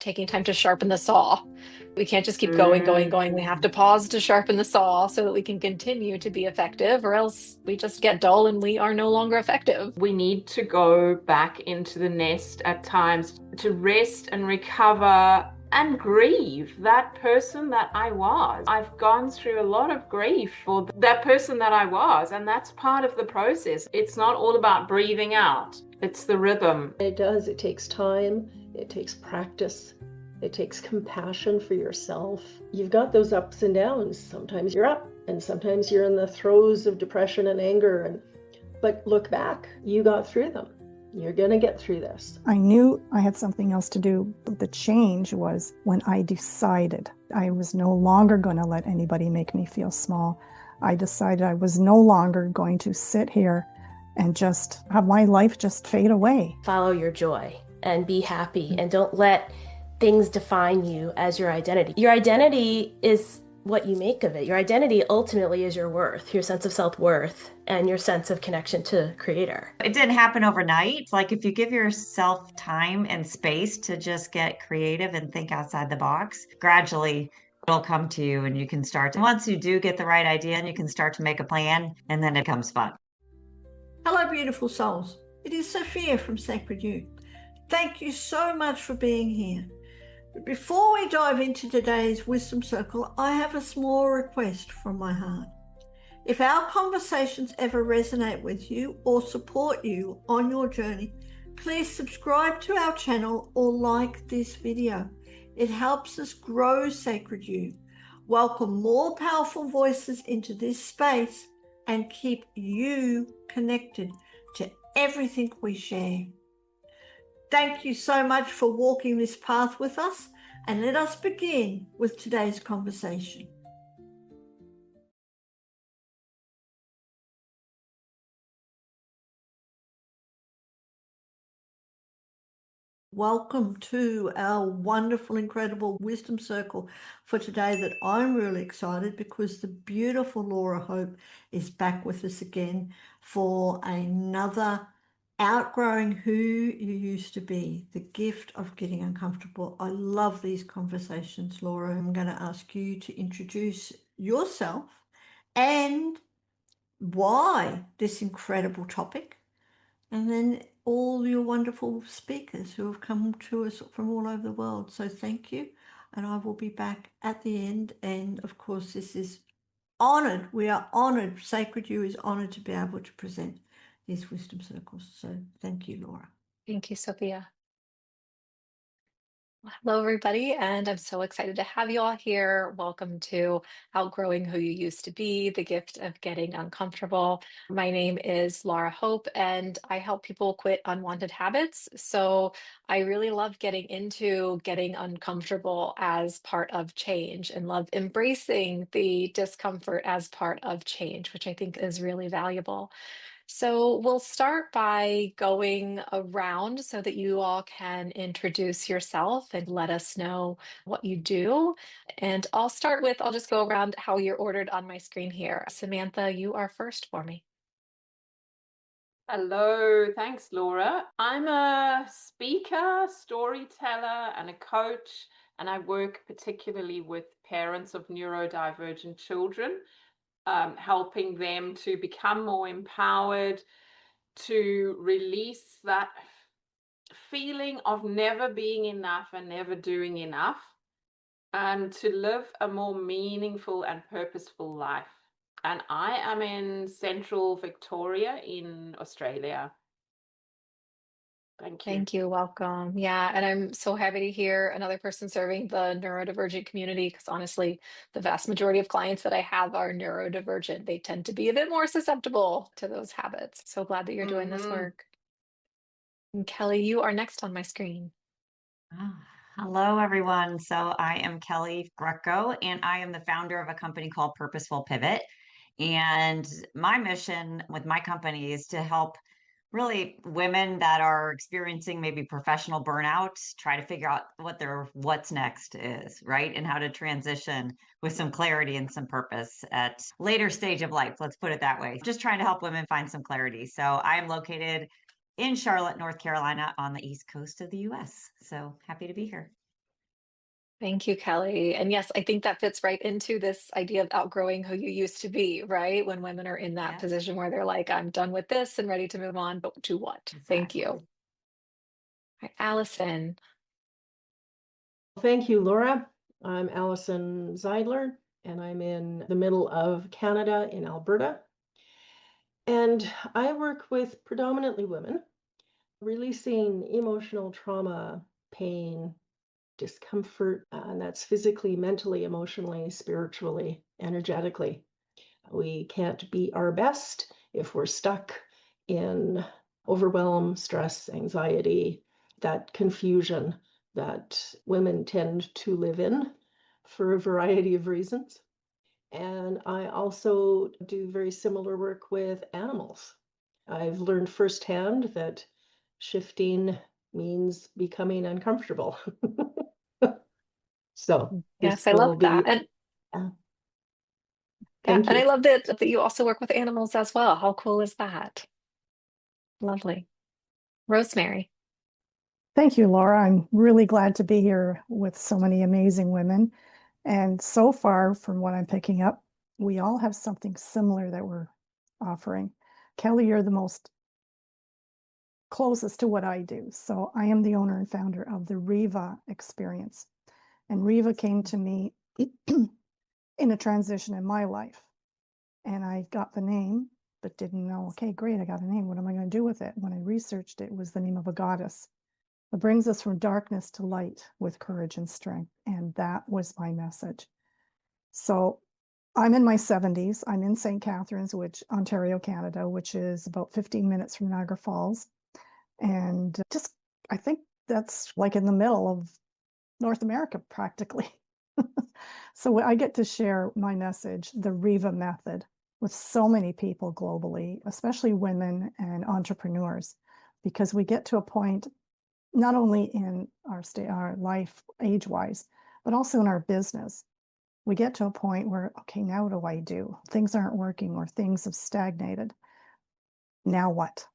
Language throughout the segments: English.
taking time to sharpen the saw. We can't just keep going, going, going. We have Mm. to pause to sharpen the saw so that we can continue to be effective, or else we just get dull and we are no longer effective. We need to go back into the nest at times to rest and recover and grieve that person that I was. I've gone through a lot of grief for that person that I was, and that's part of the process. It's not all about breathing out, it's the rhythm. It does. It takes time, it takes practice, it takes compassion for yourself. You've got those ups and downs. Sometimes you're up, and sometimes you're in the throes of depression and anger. But look back, you got through them. You're going to get through this. I knew I had something else to do. The change was when I decided I was no longer going to let anybody make me feel small. I decided I was no longer going to sit here and just have my life just fade away. Follow your joy and be happy, and don't let things define you as your identity. Your identity is what you make of it. Your identity ultimately is your worth, your sense of self-worth, and your sense of connection to Creator. It didn't happen overnight. It's like if you give yourself time and space to just get creative and think outside the box, gradually it'll come to you and you can start. And once you do get the right idea, and you can start to make a plan, and then it becomes fun. Hello, beautiful souls. It is Sophia from Sacred You. Thank you so much for being here. But before we dive into today's Wisdom Circle, I have a small request from my heart. If our conversations ever resonate with you or support you on your journey, please subscribe to our channel or like this video. It helps us grow Sacred You, welcome more powerful voices into this space, and keep you connected to everything we share. Thank you so much for walking this path with us, and let us begin with today's conversation. Welcome to our wonderful, incredible Wisdom Circle for today that I'm really excited because the beautiful Laura Hope is back with us again for another Outgrowing Who You Used to Be, the gift of getting uncomfortable. I love these conversations, Laura. I'm going to ask you to introduce yourself and why this incredible topic, and then all your wonderful speakers who have come to us from all over the world. So thank you. And I will be back at the end. And of course, this is honored. We are honored. Sacred You is honored to be able to present these wisdom circles. So thank you, Laura. Thank you, Sophia. Hello, everybody, and I'm so excited to have you all here. Welcome to Outgrowing Who You Used to Be, the gift of getting uncomfortable. My name is Laura Hope, and I help people quit unwanted habits. So I really love getting into getting uncomfortable as part of change, and love embracing the discomfort as part of change, which I think is really valuable. So we'll start by going around so that you all can introduce yourself and let us know what you do. And I'll just go around how you're ordered on my screen here. Samantha, you are first for me. Hello, thanks, Laura. I'm a speaker, storyteller, and a coach, and I work particularly with parents of neurodivergent children, helping them to become more empowered, to release that feeling of never being enough and never doing enough, and to live a more meaningful and purposeful life. And I am in central Victoria in Australia. Thank you. Thank you. Welcome. Yeah. And I'm so happy to hear another person serving the neurodivergent community because honestly, the vast majority of clients that I have are neurodivergent. They tend to be a bit more susceptible to those habits. So glad that you're doing this Mhm. work. And Kelly, you are next on my screen. Ah, hello, everyone. So I am Kelly Greco, and I am the founder of a company called Purposeful Pivot. And my mission with my company is to help really women that are experiencing maybe professional burnout try to figure out what their what's next is, right? And how to transition with some clarity and some purpose at later stage of life. Let's put it that way. Just trying to help women find some clarity. So I am located in Charlotte, North Carolina, on the East Coast of the US. So happy to be here. Thank you, Kelly. And yes, I think that fits right into this idea of outgrowing who you used to be, right? When women are in that Yeah, position where they're like, I'm done with this and ready to move on, but to what? Thank you. exactly. All right, Allison. Thank you, Laura. I'm Alison ZEIDLER, and I'm in the middle of Canada in Alberta. And I work with predominantly women, releasing emotional trauma, pain, discomfort, and that's physically, mentally, emotionally, spiritually, energetically. We can't be our best if we're stuck in overwhelm, stress, anxiety, that confusion that women tend to live in for a variety of reasons. And I also do very similar work with animals. I've learned firsthand that shifting means becoming uncomfortable. So this Yes, I love will that. be, And uh, yeah, thank and I you. love that you also work with animals as well. How cool is that? Lovely. Rosemary. Thank you, Laura. I'm really glad to be here with so many amazing women. And so far, from what I'm picking up, we all have something similar that we're offering. Kelly, you're the most closest to what I do. So I am the owner and founder of the Riva experience. And Riva came to me in a transition in my life. And I got the name, but didn't know, okay, great, I got a name. What am I going to do with it? When I researched it, it was the name of a goddess. It brings us from darkness to light with courage and strength. And that was my message. So I'm in my 70s. I'm in St. Catharines, Ontario, Canada, which is about 15 minutes from Niagara Falls. And just, I think that's like in the middle of North America, practically. So I get to share my message, the Riva method, with so many people globally, especially women and entrepreneurs, because we get to a point not only in our life age-wise, but also in our business. We get to a point where, okay, now what do I do? Things aren't working or things have stagnated. Now what?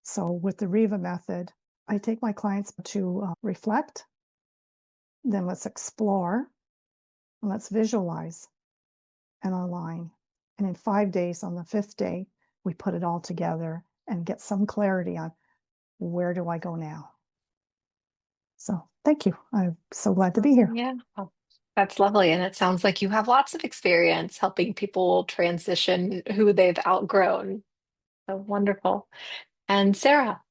So with the Riva method, I take my clients to reflect, then let's explore, and let's visualize and align. And in 5 days, on the fifth day, we put it all together and get some clarity on where do I go now? So thank you. I'm so glad to be here. Yeah. Oh, that's lovely. And it sounds like you have lots of experience helping people transition who they've outgrown. So wonderful. And Sarah.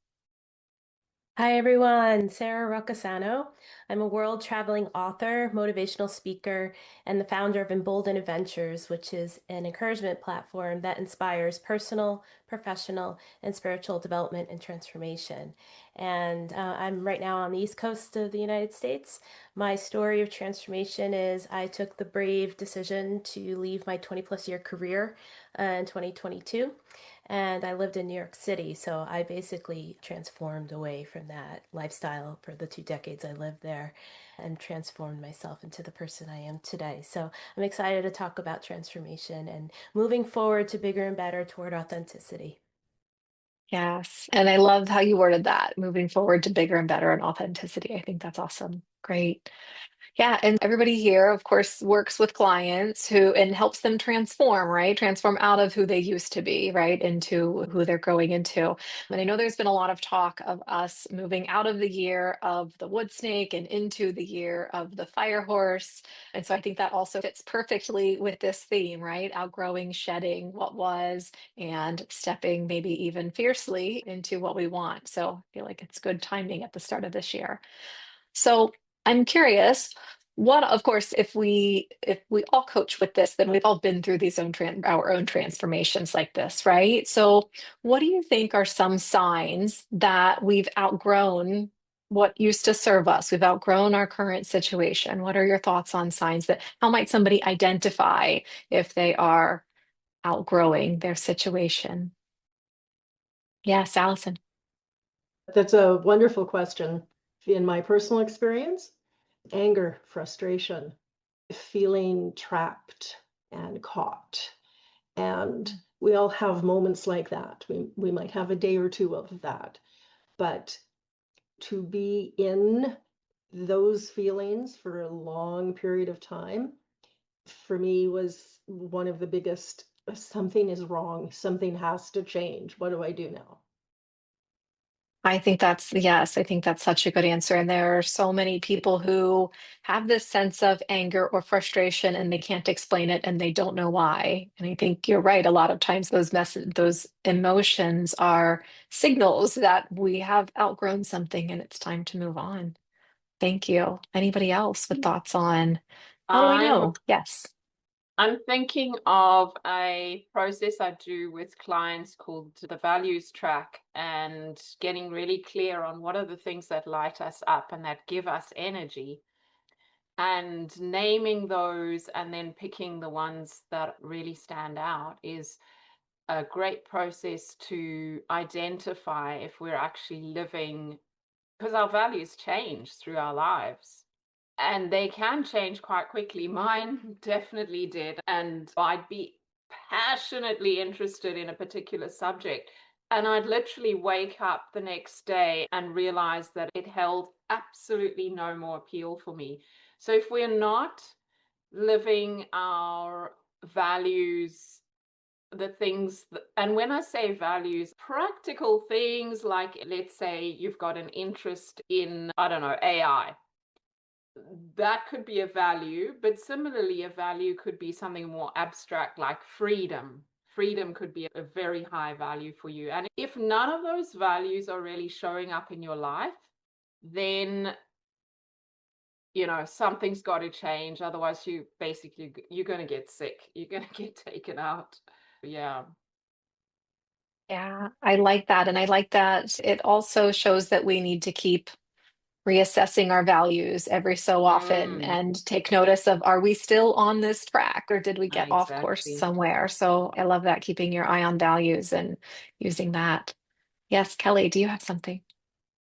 Hi everyone, Sara ROCCISANO. I'm a world traveling author, motivational speaker, and the founder of Embolden Adventures, which is an encouragement platform that inspires personal, professional, and spiritual development and transformation. And I'm right now on the East Coast of the United States. My story of transformation is I took the brave decision to leave my 20 plus year career in 2022. And I lived in New York City, so I basically transformed away from that lifestyle for the 2 decades I lived there and transformed myself into the person I am today. So I'm excited to talk about transformation and moving forward to bigger and better toward authenticity. Yes. And I love how you worded that, moving forward to bigger and better and authenticity. I think that's awesome. Great. Yeah, and everybody here, of course, works with clients who and helps them transform, right? Transform out of who they used to be, right, into who they're growing into. And I know there's been a lot of talk of us moving out of the year of the wood snake and into the year of the fire horse. And so I think that also fits perfectly with this theme, right? Outgrowing, shedding what was, and stepping maybe even fiercely into what we want. So I feel like it's good timing at the start of this year. So I'm curious, what, of course, if we all coach with this, then we've all been through our own transformations like this, right? So what do you think are some signs that we've outgrown what used to serve us? We've outgrown our current situation. What are your thoughts on signs that how might somebody identify if they are outgrowing their situation? Yes, Allison. That's a wonderful question. In my personal experience, anger, frustration, feeling trapped and caught. And we all have moments like that. We might have a day or two of that. But to be in Those feelings for a long period of time, for me, was one of the biggest, something is wrong, something has to change. What do I do now? I think that's, yes, I think that's such a good answer. And there are so many people who have this sense of anger or frustration and they can't explain it and they don't know why. And I think you're right. A lot of times those emotions are signals that we have outgrown something and it's time to move on. Thank you. Anybody else with thoughts on how do we I'm know? Yes. I'm thinking of a process I do with clients called the values track, and getting really clear on what are the things that light us up and that give us energy, and naming those and then picking the ones that really stand out is a great process to identify if we're actually living, because our values change through our lives. And they can change quite quickly. Mine definitely did. And I'd be passionately interested in a particular subject. And I'd literally wake up the next day and realize that it held absolutely no more appeal for me. So if we're not living our values, the things that, and when I say values, practical things like, let's say you've got an interest in, I don't know, AI, that could be a value, but similarly, a value could be something more abstract like freedom. Freedom could be a very high value for you. And if none of those values are really showing up in your life, then something's got to change. Otherwise, you're going to get sick. You're going to get taken out. Yeah. Yeah, I like that. And I like that it also shows that we need to keep reassessing our values every so often Mm, and take notice of are we still on this track or did we get off course exactly. somewhere? So I love that, keeping your eye on values and using that. Yes, Kelly, do you have something?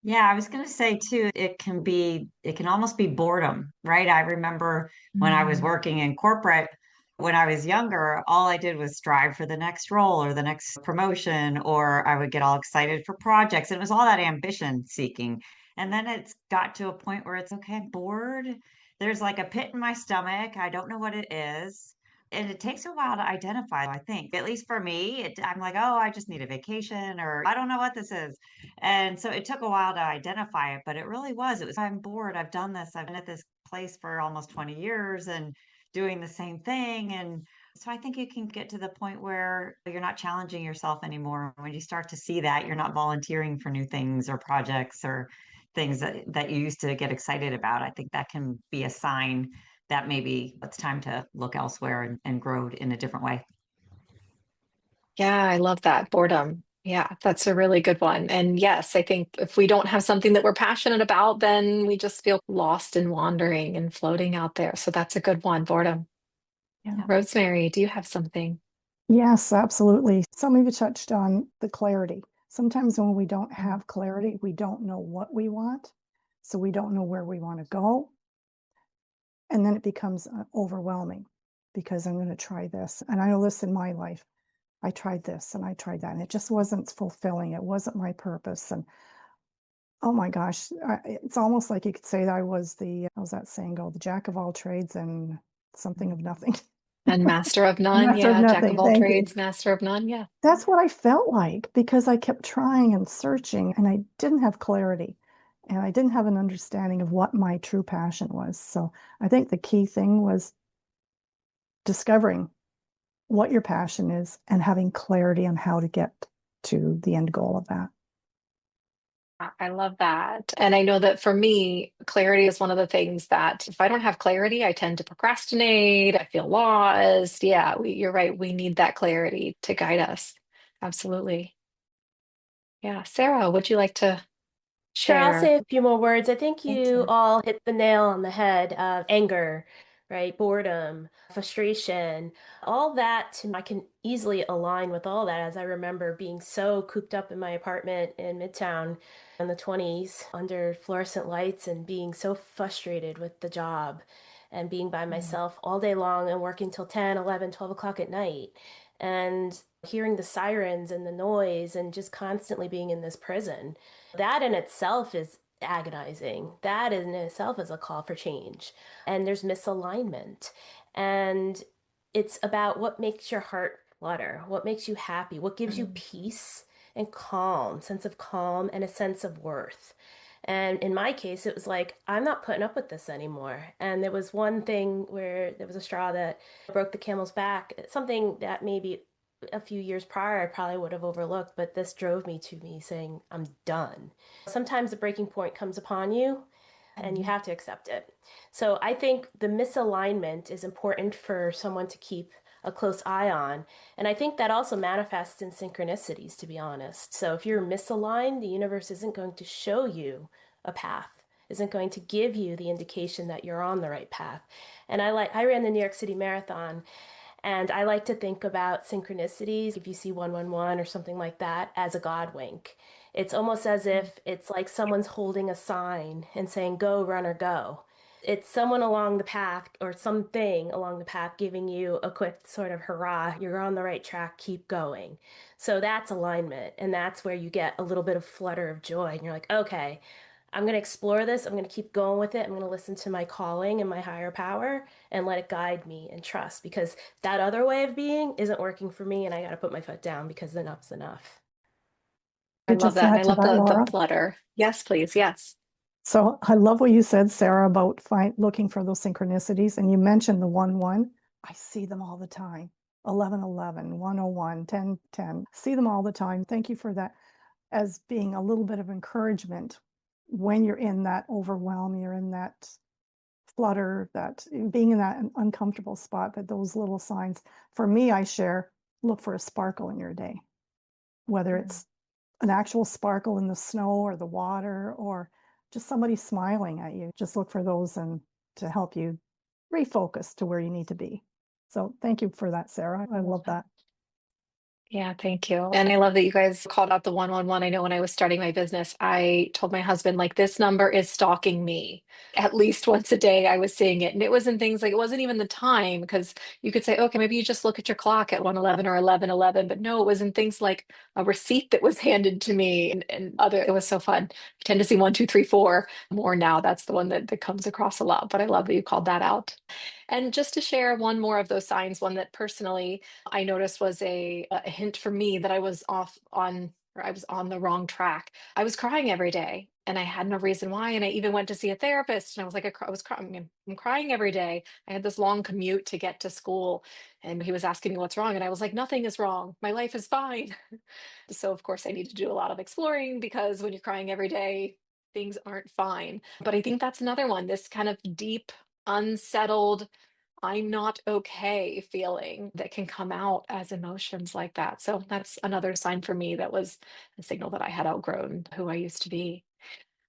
Yeah, I was going to say too, it can almost be boredom, right? I remember when I was Mm. working in corporate, when I was younger, all I did was strive for the next role or the next promotion, or I would get all excited for projects. And it was all that ambition seeking. And then it's got to a point where it's okay, I'm bored. There's like a pit in my stomach. I don't know what it is. And it takes a while to identify, I think. At least for me, I'm like, oh, I just need a vacation, or I don't know what this is. And so it took a while to identify it, but it was, I'm bored. I've done this. I've been at this place for almost 20 years and doing the same thing. And so I think you can get to the point where you're not challenging yourself anymore. When you start to see that, you're not volunteering for new things or projects or things that you used to get excited about. I think that can be a sign that maybe it's time to look elsewhere and grow in a different way. Yeah, I love that. Boredom. Yeah, that's a really good one. And yes, I think if we don't have something that we're passionate about, then we just feel lost and wandering and floating out there. So that's a good one, boredom. Yeah. Yeah. Rosemary, do you have something? Yes, absolutely. Some of you touched on the clarity. Sometimes when we don't have clarity, we don't know what we want. So we don't know where we want to go. And then it becomes overwhelming because I'm going to try this. And I know this in my life. I tried this and I tried that, and it just wasn't fulfilling. It wasn't my purpose. And oh my gosh, it's almost like you could say that I was how's that saying go? The jack of all trades and something of nothing. And master of none. Master of Yeah. Jack nothing. of all Thank you. trades, master of none. Yeah. That's what I felt like because I kept trying and searching and I didn't have clarity and I didn't have an understanding of what my true passion was. So I think the key thing was discovering what your passion is and having clarity on how to get to the end goal of that. I love that. And I know that for me, clarity is one of the things that if I don't have clarity, I tend to procrastinate. I feel lost. Yeah, you're right. We need that clarity to guide us. Absolutely. Yeah. Sarah, would you like to Sure, I'll share? say a few more words. I think Thank you you. all hit the nail on the head. Anger, right? Boredom, frustration, all that. I can easily align with all that as I remember being so cooped up in my apartment in Midtown in the 20s under fluorescent lights and being so frustrated with the job and being by myself all day long and working till 10, 11, 12 o'clock at night. And hearing the sirens and the noise and just constantly being in this prison. That in itself is agonizing. That in itself is a call for change. And there's misalignment. And it's about what makes your heart flutter, what makes you happy, what gives you peace and calm, sense of calm and a sense of worth. And in my case, it was like, I'm not putting up with this anymore. And there was one thing where there was a straw that broke the camel's back, something that maybe a few years prior I probably would have overlooked, but this drove me to me saying, I'm done. Sometimes the breaking point comes upon you and you have to accept it. So I think the misalignment is important for someone to keep a close eye on. And I think that also manifests in synchronicities, to be honest. So if you're misaligned, the universe isn't going to show you a path, isn't going to give you the indication that you're on the right path. And I ran the New York City Marathon, and I like to think about synchronicities, if you see 111 or something like that, as a God wink. It's almost as if it's like someone's holding a sign and saying, go, runner, go. It's someone along the path or something along the path giving you a quick sort of hurrah, you're on the right track, keep going. So that's alignment. And that's where you get a little bit of flutter of joy. And you're like, okay, I'm going to explore this. I'm going to keep going with it. I'm going to listen to my calling and my higher power and let it guide me and trust, because that other way of being isn't working for me. And I got to put my foot down because enough's enough. I Could love just that. And add I to love that, the Laura. flutter. Yes, please. Yes. So I love what you said, Sarah, about looking for those synchronicities. And you mentioned the 1-1. I see them all the time. 11-11, 101, 10-10. See them all the time. Thank you for that, as being a little bit of encouragement when you're in that overwhelm, you're in that flutter, that being in that uncomfortable spot, that those little signs. For me, I share, look for a sparkle in your day, whether it's an actual sparkle in the snow or the water or just somebody smiling at you. Just look for those and to help you refocus to where you need to be. So thank you for that, Sarah. I love that. Yeah, thank you. And I love that you guys called out the 111. I know when I was starting my business, I told my husband, like, this number is stalking me. At least once a day, I was seeing it. And it wasn't things like, it wasn't even the time, because you could say, okay, maybe you just look at your clock at 111 or 11:11. But no, it was in things like a receipt that was handed to me and other. It was so fun. I tend to see 1, 2, 3, 4 more now. That's the one that comes across a lot. But I love that you called that out. And just to share one more of those signs, one that personally I noticed was a hint for me that I was off on, or I was on the wrong track. I was crying every day and I had no reason why. And I even went to see a therapist and I was like, I was crying. I'm crying every day. I had this long commute to get to school and he was asking me what's wrong. And I was like, nothing is wrong. My life is fine. So, of course, I need to do a lot of exploring because when you're crying every day, things aren't fine. But I think that's another one, this kind of deep, unsettled, I'm not okay feeling that can come out as emotions like that. So that's another sign for me that was a signal that I had outgrown who I used to be.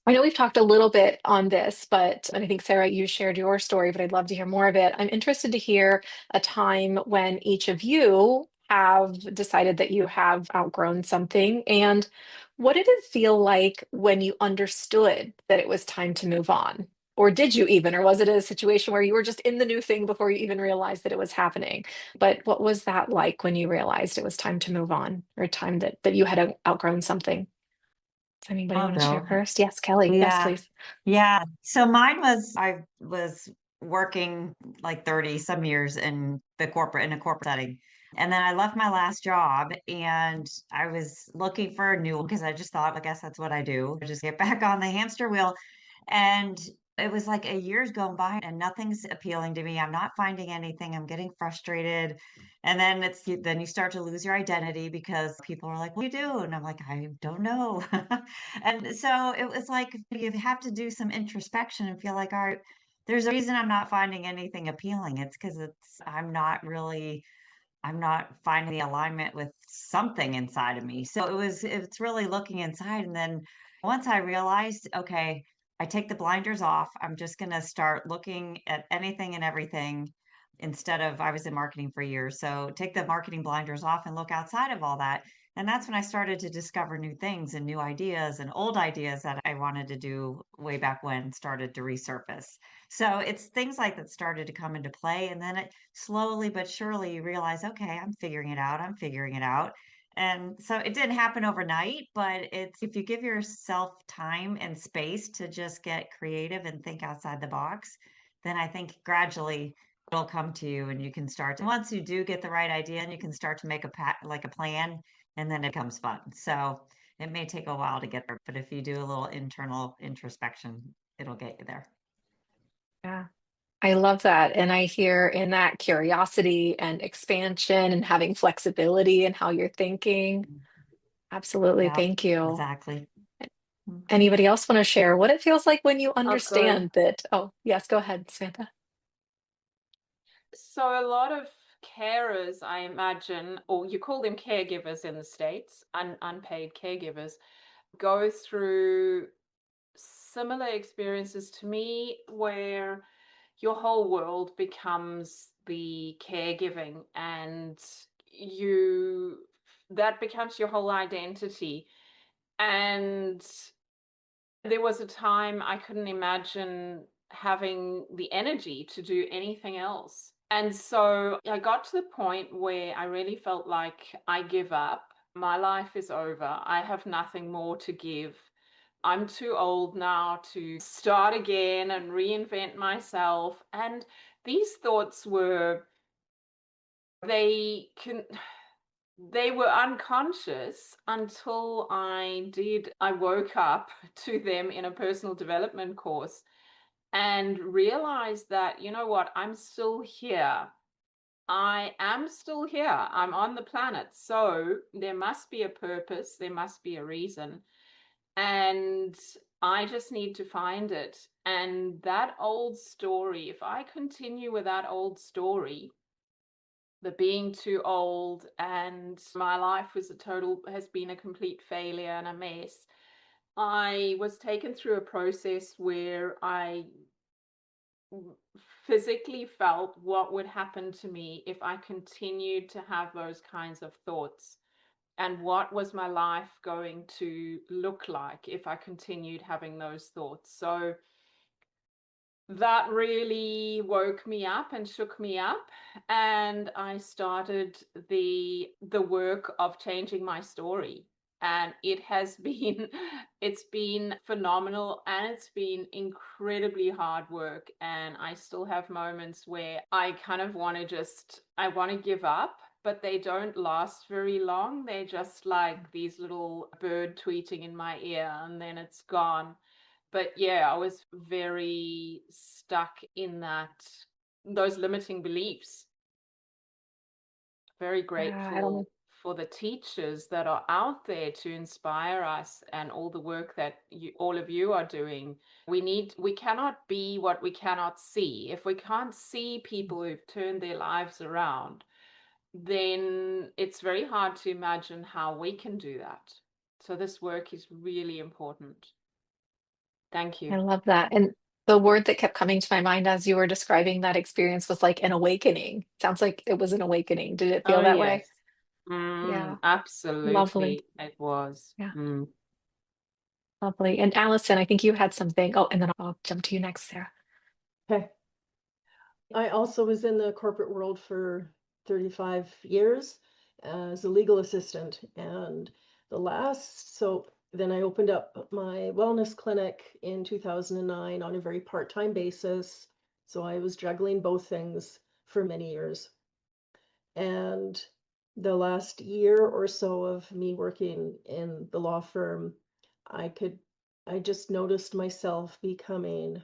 I know we've talked a little bit on this, but and I think Sarah, you shared your story, but I'd love to hear more of it. I'm interested to hear a time when each of you have decided that you have outgrown something. And what did it feel like when you understood that it was time to move on? Or did you even, or was it a situation where you were just in the new thing before you even realized that it was happening? But what was that like when you realized it was time to move on, or time that you had outgrown something? Does anybody I'll want to share go. first? Yes, Kelly. Yes, Yeah. please. Yeah. So mine was, I was working like 30 some years in a corporate setting. And then I left my last job and I was looking for a new one because I just thought, I guess that's what I do. Just get back on the hamster wheel. And it was like a year's going by and nothing's appealing to me. I'm not finding anything. I'm getting frustrated. And then then you start to lose your identity because people are like, what do you do? And I'm like, I don't know. And so it was like you have to do some introspection and feel like, all right, there's a reason I'm not finding anything appealing. It's because I'm not finding the alignment with something inside of me. So it's really looking inside. And then once I realized, okay, I take the blinders off, I'm just going to start looking at anything and everything instead of, I was in marketing for years. So take the marketing blinders off and look outside of all that. And that's when I started to discover new things and new ideas, and old ideas that I wanted to do way back when started to resurface. So it's things like that started to come into play. And then it slowly but surely you realize, okay, I'm figuring it out. I'm figuring it out. And so it didn't happen overnight, but it's if you give yourself time and space to just get creative and think outside the box, then I think gradually it'll come to you and you can start to, once you do get the right idea and you can start to make like a plan, and then it becomes fun. So it may take a while to get there, but if you do a little internal introspection, it'll get you there. Yeah. I love that. And I hear in that curiosity and expansion and having flexibility in how you're thinking. Absolutely. Yeah, Thank you. exactly. Mhm. Anybody else want to share what it feels like when you I'll go. understand that? Oh, yes, go ahead, Samantha. So a lot of carers, I imagine, or you call them caregivers in the States, unpaid caregivers, go through similar experiences to me where your whole world becomes the caregiving and you that becomes your whole identity. And there was a time I couldn't imagine having the energy to do anything else. And so I got to the point where I really felt like I give up. My life is over. I have nothing more to give. I'm too old now to start again and reinvent myself. And these thoughts they can they were unconscious until I woke up to them in a personal development course and realized that, you know what, I'm still here. I am still here. I'm on the planet. So there must be a purpose, there must be a reason. And I just need to find it. And that old story, if I continue with that old story, the being too old and my life has been a complete failure and a mess. I was taken through a process where I physically felt what would happen to me if I continued to have those kinds of thoughts, and what was my life going to look like if I continued having those thoughts. So that really woke me up and shook me up, and I started the work of changing my story. And it has been it's been phenomenal, and it's been incredibly hard work, and I still have moments where I kind of I want to give up, but they don't last very long. They're just like these little bird tweeting in my ear, and then it's gone. But yeah, I was very stuck in those limiting beliefs. Very Yeah, I don't know. grateful for the teachers that are out there to inspire us, and all the work that all of you are doing. We cannot be what we cannot see. If we can't see people who've turned their lives around, then it's very hard to imagine how we can do that. So this work is really important. Thank I you. love that. And the word that kept coming to my mind as you were describing that experience was like an awakening. Sounds like it was an awakening. Did it feel Oh, that way? yes. Yeah, lovely. Absolutely, it was. Yeah, lovely. And Allison, I think you had something. Oh, and then I'll jump to you next, Sarah. Okay. I also was in the corporate world for 35 years as a legal assistant. And then I opened up my wellness clinic in 2009 on a very part-time basis. So I was juggling both things for many years. And the last year or so of me working in the law firm, I just noticed myself becoming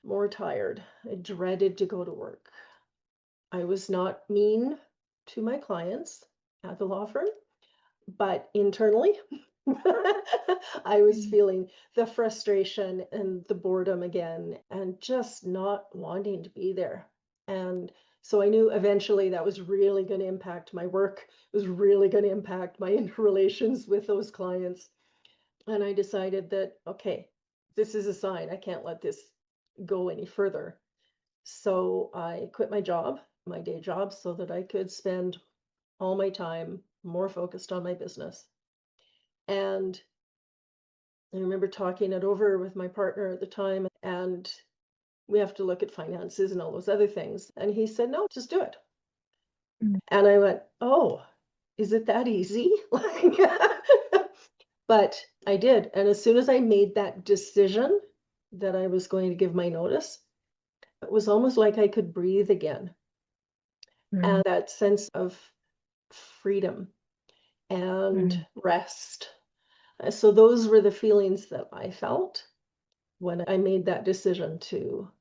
more tired. I dreaded to go to work. I was not mean to my clients at the law firm, but internally, I was feeling the frustration and the boredom again, and just not wanting to be there. And so I knew eventually that was really going to impact my work, was really going to impact my interrelations with those clients. And I decided that, okay, this is a sign. I can't let this go any further. So I quit my job, my day job, so that I could spend all my time more focused on my business. And I remember talking it over with my partner at the time, and we have to look at finances and all those other things. And he said, no, just do it. Mm. And I went, oh, is it that easy? But I did. And as soon as I made that decision that I was going to give my notice, it was almost like I could breathe again. And that sense of freedom and rest. So those were the feelings that I felt when I made that decision to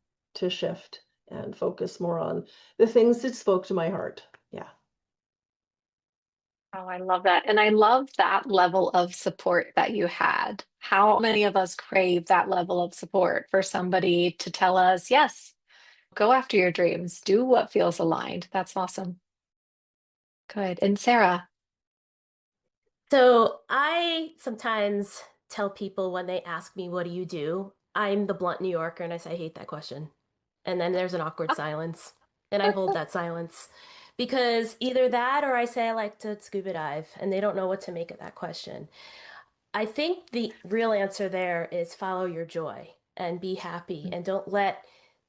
shift and focus more on the things that spoke to my heart. Yeah. Oh, I love that. And I love that level of support that you had. How many of us crave that level of support for somebody to tell us, yes, go after your dreams, do what feels aligned. That's awesome. Good. And Sara, So I sometimes tell people when they ask me, what do you do? I'm the blunt New Yorker and I say, I hate that question. And then there's an awkward silence. And I hold that silence because either that or I say I like to scuba dive and they don't know what to make of that question. I think the real answer there is follow your joy and be happy and don't let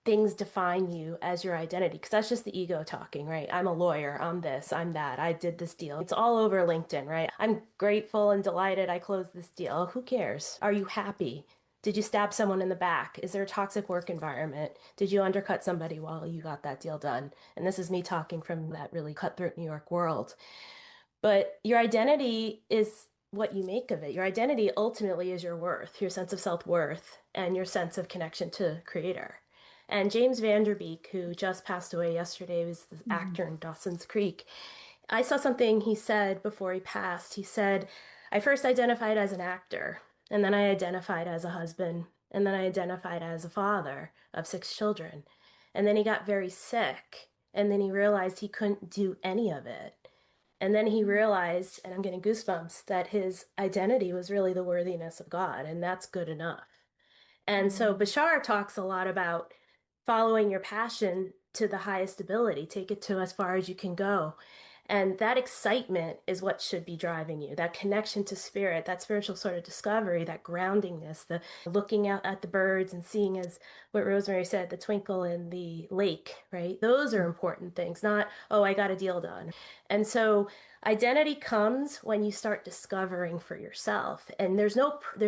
things define you as your identity because that's just the ego talking, right? I'm a lawyer, I'm this, I'm that, I did this deal. It's all over LinkedIn, right? I'm grateful and delighted I closed this deal. Who cares? Are you happy? Did you stab someone in the back? Is there a toxic work environment? Did you undercut somebody while you got that deal done? And this is me talking from that really cutthroat New York world. But your identity is what you make of it. Your identity ultimately is your worth, your sense of self-worth, and your sense of connection to Creator. And James Van Der Beek, who just passed away yesterday, was the actor in Dawson's Creek. I saw something he said before he passed. He said, I first identified as an actor, and then I identified as a husband, and then I identified as a father of 6 children. And then he got very sick, and then he realized he couldn't do any of it. And then he realized, and I'm getting goosebumps, that his identity was really the worthiness of God, and that's good enough. And so Bashar talks a lot about following your passion to the highest ability, take it to as far as you can go. And that excitement is what should be driving you, that connection to spirit, that spiritual sort of discovery, that groundingness, the looking out at the birds and seeing, as what Rosemary said, the twinkle in the lake, right? Those are important things, not, oh, I got a deal done. And so identity comes when you start discovering for yourself. And there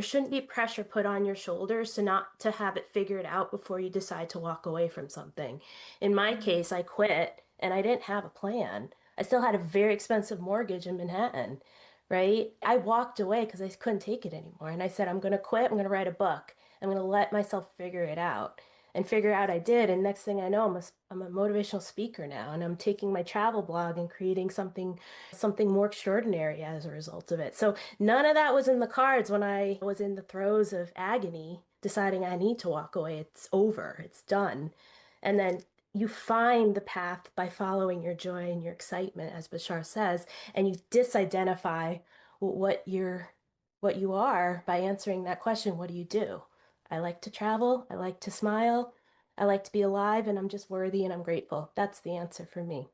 shouldn't be pressure put on your shoulders to have it figured out before you decide to walk away from something. In my case, I quit and I didn't have a plan. I still had a very expensive mortgage in Manhattan, right? I walked away because I couldn't take it anymore. And I said, I'm going to quit. I'm going to write a book. I'm going to let myself figure it out. And figure out I did. And next thing I know, I'm a motivational speaker now. And I'm taking my travel blog and creating something more extraordinary as a result of it. So none of that was in the cards when I was in the throes of agony, deciding I need to walk away. It's over. It's done. And then you find the path by following your joy and your excitement, as Bashar says, and you disidentify what you are by answering that question, what do you do? I like to travel, I like to smile, I like to be alive, and I'm just worthy and I'm grateful. That's the answer for me.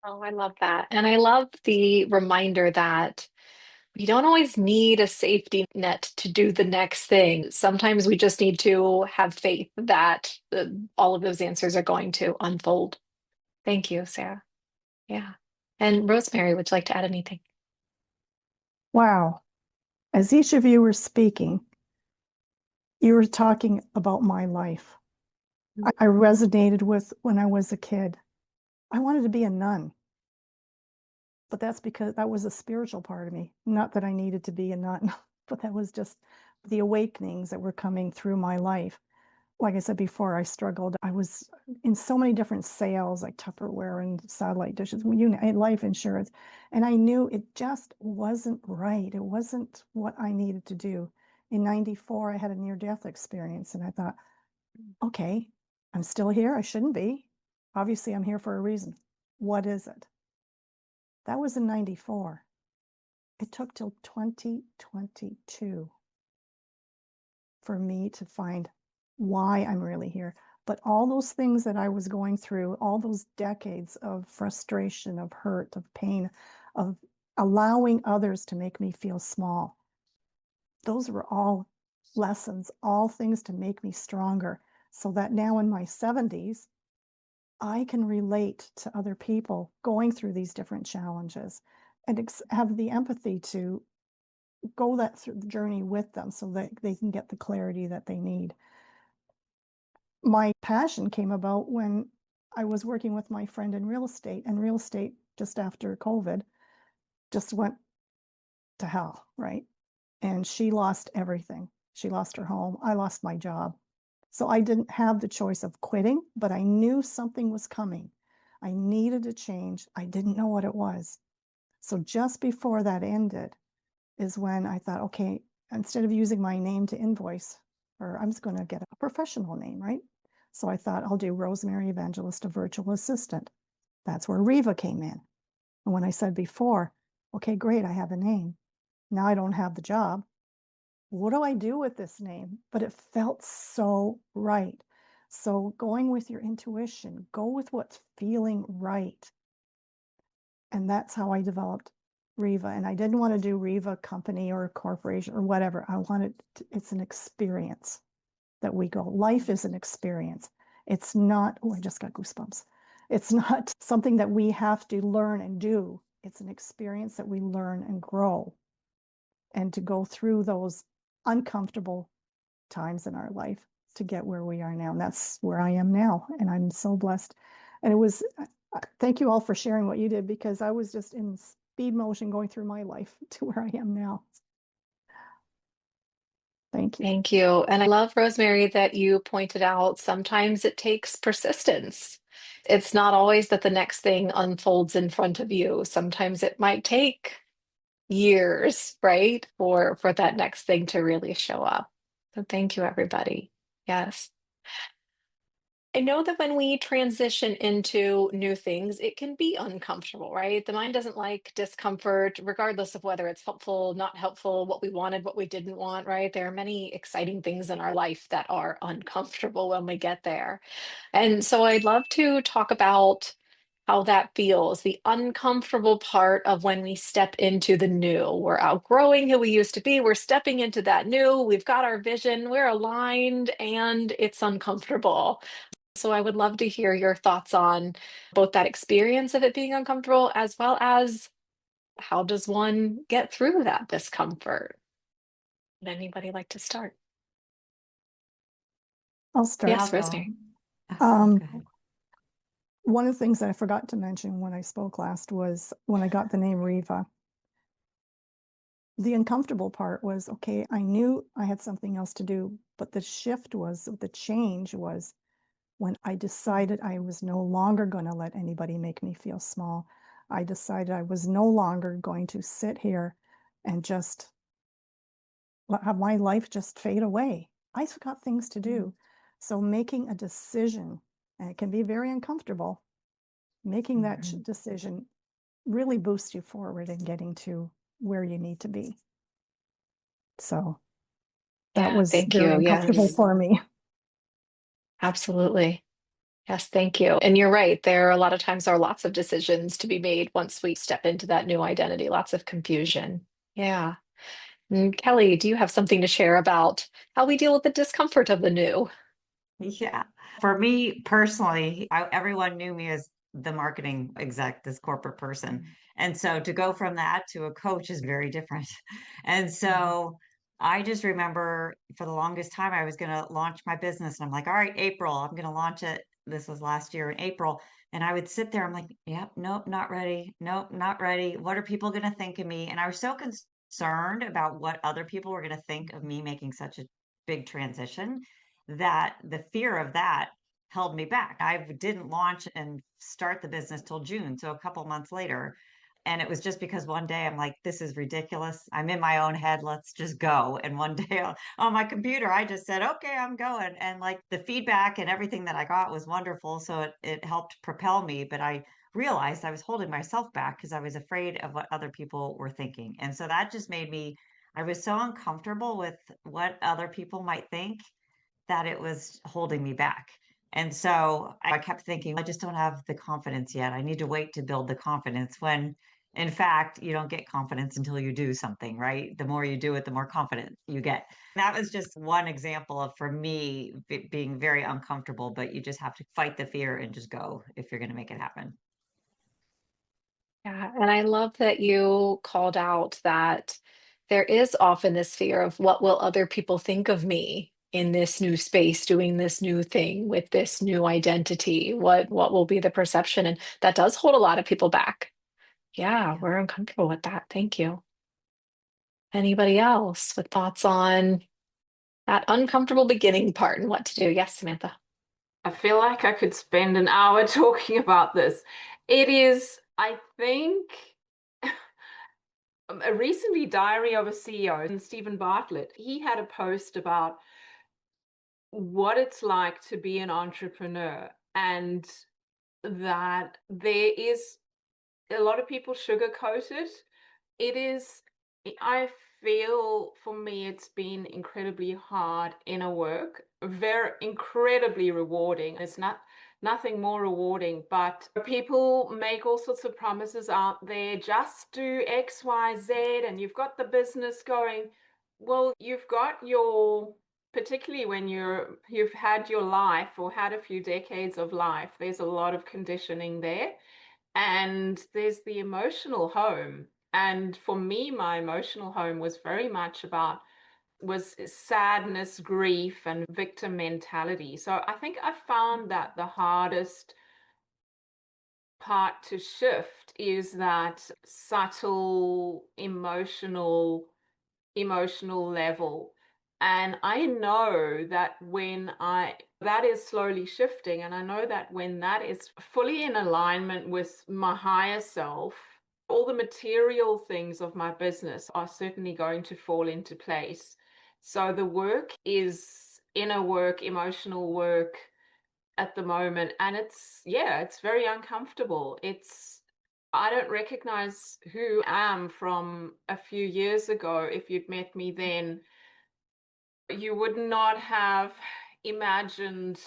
oh, I love that. And I love the reminder that we don't always need a safety net to do the next thing. Sometimes we just need to have faith that all of those answers are going to unfold. Thank you, Sara. Yeah. And Rosemary, would you like to add anything? Wow. As each of you were speaking, you were talking about my life. I resonated with when I was a kid. I wanted to be a nun, but that's because that was a spiritual part of me. Not that I needed to be a nun, but that was just the awakenings that were coming through my life. Like I said before, I struggled. I was in so many different sales, like Tupperware and satellite dishes, life insurance. And I knew it just wasn't right. It wasn't what I needed to do. In 94, I had a near-death experience, and I thought, okay, I'm still here. I shouldn't be. Obviously, I'm here for a reason. What is it? That was in 94. It took till 2022 for me to find why I'm really here. But all those things that I was going through, all those decades of frustration, of hurt, of pain, of allowing others to make me feel small, those were all lessons, all things to make me stronger. So that now in my 70s, I can relate to other people going through these different challenges and have the empathy to go that through the journey with them so that they can get the clarity that they need. My passion came about when I was working with my friend in real estate, and real estate just after COVID just went to hell, right? And she lost everything. She lost her home. I lost my job. So I didn't have the choice of quitting, but I knew something was coming. I needed a change. I didn't know what it was. So just before that ended is when I thought, okay, instead of using my name to invoice, or I'm just going to get a professional name, right? So I thought I'll do Rosemary Evangelista Virtual Assistant. That's where Riva came in. And when I said before, okay, great, I have a name. Now I don't have the job. What do I do with this name? But it felt so right. So going with your intuition, go with what's feeling right. And that's how I developed Riva. And I didn't want to do Riva company or corporation or whatever. I wanted it's an experience that we go. Life is an experience. It's not, oh, I just got goosebumps. It's not something that we have to learn and do. It's an experience that we learn and grow. And to go through those uncomfortable times in our life to get where we are now. And that's where I am now. And I'm so blessed. And it was, thank you all for sharing what you did, because I was just in speed motion going through my life to where I am now. Thank you. Thank you. And I love, Rosemary, that you pointed out sometimes it takes persistence. It's not always that the next thing unfolds in front of you. Sometimes it might take years, right, for that next thing to really show up. So thank you, everybody. Yes. I know that when we transition into new things, it can be uncomfortable, right? The mind doesn't like discomfort, regardless of whether it's helpful, not helpful, what we wanted, what we didn't want, right? There are many exciting things in our life that are uncomfortable when we get there. And so I'd love to talk about how that feels, the uncomfortable part of when we step into the new. We're outgrowing who we used to be. We're stepping into that new. We've got our vision, we're aligned, and it's uncomfortable. So I would love to hear your thoughts on both that experience of it being uncomfortable as well as how does one get through that discomfort? Would anybody like to start? I'll start. Yes, I'll go. Rosemary. Go ahead. One of the things that I forgot to mention when I spoke last was when I got the name Riva. The uncomfortable part was, okay, I knew I had something else to do, but the change was when I decided I was no longer going to let anybody make me feel small. I decided I was no longer going to sit here and just have my life just fade away. I've got things to do. So making a decision, and it can be very uncomfortable, making that decision really boosts you forward in getting to where you need to be. So that was Thank very you. uncomfortable Yes, for me. absolutely. Yes, thank you. And you're right. There are a lot of times are lots of decisions to be made once we step into that new identity, lots of confusion. Yeah. Kelly, do you have something to share about how we deal with the discomfort of the new? Yeah. For me personally, everyone knew me as the marketing exec, this corporate person. And so to go from that to a coach is very different. And so I just remember for the longest time, I was going to launch my business. And I'm like, all right, April, I'm going to launch it. This was last year in April. And I would sit there, I'm like, yep, nope, not ready. Nope, not ready. What are people going to think of me? And I was so concerned about what other people were going to think of me making such a big transition that the fear of that held me back. I didn't launch and start the business till June, so a couple months later. And it was just because one day I'm like, this is ridiculous. I'm in my own head. Let's just go. And one day on my computer, I just said, okay, I'm going. And like the feedback and everything that I got was wonderful. So it helped propel me. But I realized I was holding myself back because I was afraid of what other people were thinking. And so that just made me, I was so uncomfortable with what other people might think that it was holding me back. And so I kept thinking, I just don't have the confidence yet. I need to wait to build the confidence when In fact, you don't get confidence until you do something, right? The more you do it, the more confident you get. That was just one example of, for me, being very uncomfortable, but you just have to fight the fear and just go if you're going to make it happen. Yeah, and I love that you called out that there is often this fear of what will other people think of me in this new space, doing this new thing with this new identity. What will be the perception? And that does hold a lot of people back. Yeah, Yeah. we're uncomfortable with that. Thank you. Anybody else with thoughts on that uncomfortable beginning part and what to do? Yes, Samantha. I feel like I could spend an hour talking about this. It is, I think, recently Diary of a CEO, and Stephen Bartlett, he had a post about what it's like to be an entrepreneur, and that there is a lot of people sugarcoat it. It is, I feel for me, it's been incredibly hard inner work, very incredibly rewarding. It's nothing more rewarding, but people make all sorts of promises out there, just do X, Y, Z, and you've got the business going. Well, you've got your, particularly when you've had your life or had a few decades of life, there's a lot of conditioning there. And there's the emotional home. And for me, my emotional home was very much about was sadness, grief, and victim mentality. So I think I found that the hardest part to shift is that subtle emotional level. And I know that that is slowly shifting, and I know that when that is fully in alignment with my higher self, all the material things of my business are certainly going to fall into place. So the work is inner work, emotional work at the moment, and it's very uncomfortable. I don't recognize who I am from a few years ago. If you'd met me then, you would not have imagined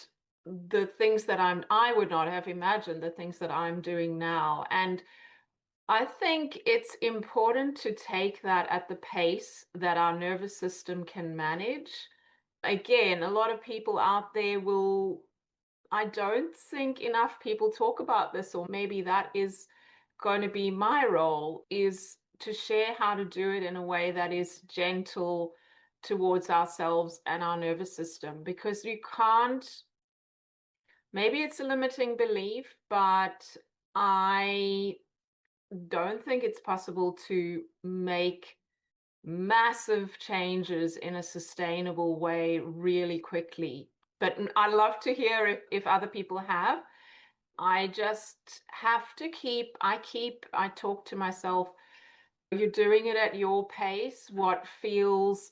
the things that I would not have imagined the things that I'm doing now. And I think it's important to take that at the pace that our nervous system can manage. Again, a lot of people out there I don't think enough people talk about this, or maybe that is going to be my role, is to share how to do it in a way that is gentle towards ourselves and our nervous system, because you can't, maybe it's a limiting belief, but I don't think it's possible to make massive changes in a sustainable way really quickly. But I'd love to hear if other people have. I just have to I talk to myself, you're doing it at your pace.